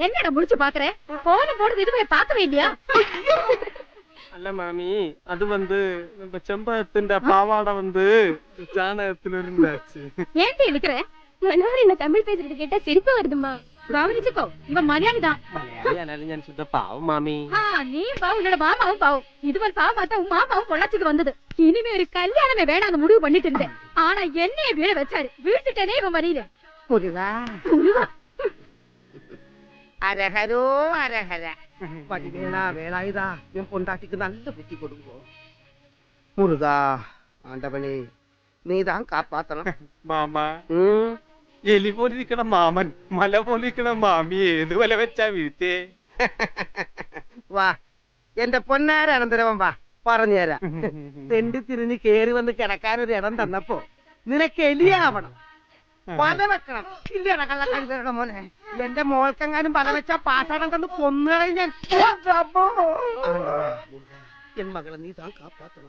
என்னடா முடிச்சு பாக்குற? போன போடுறது இதுவே பாக்கவே இல்லையா? அல்ல மாமி, அது நம்ம செம்பகத்தின் பாவாடை ஜானகத்துல இருந்தாச்சு. ஏன்டி இருக்கிற? மனோர் என்ன தமிழ் பேசுறது கேட்டா சிரிப்பு வருதுமா. கவனிச்சுக்கோ, இவன் மலையாளிதான். ഞാൻ ശുദ്ധ പാവം മാമി. നീ പാവം, உன்னோட மாமாவும் பாவம். இதுவரை பாவம் பார்த்தா உன் மாமாவும் பொள்ளாச்சிக்கு வந்தது. இனிமே ஒரு கல்யாணமே வேணாம் முடிவு பண்ணிட்டு இருந்தேன். ஆனா என்னைய வீட வச்சாரு. வீட்டுட்டனே இவன் வரையில. முருகா அரஹரோ அரஹர. வடிவேலா வேலாயுதா, என் பொண்டாட்டிக்கு நல்ல புத்தி கொடுங்கோ. முருகா ஆண்டவனே, നീதான் കാപ്പാത്തണം. മാമാ, എലി പോലിരിക്കണ മാമൻ മല പോലിരിക്കണ മാമി ഏത് വല വെച്ചാ വീഴ്ത്തേ? വാ എന്റെ പൊന്നാര അനന്തരവൻ വാ, പറഞ്ഞുതരാം. തെണ്ടി തിരിഞ്ഞ് കേറി വന്ന് കിടക്കാനൊരു ഇടം തന്നപ്പോ നിനക്ക് എലിയാവണം, പല വെക്കണം. ഇല്ലടാ കള്ളക്കഴുതയുടെ മോനെ, എന്റെ മോൾക്കെങ്ങാനും പല വെച്ചാ പാട്ടാടം കണ്ട് കൊന്നുകളയും ഞാൻ. എൻ മകളെ നീ താൻ കാപ്പാത്തണം.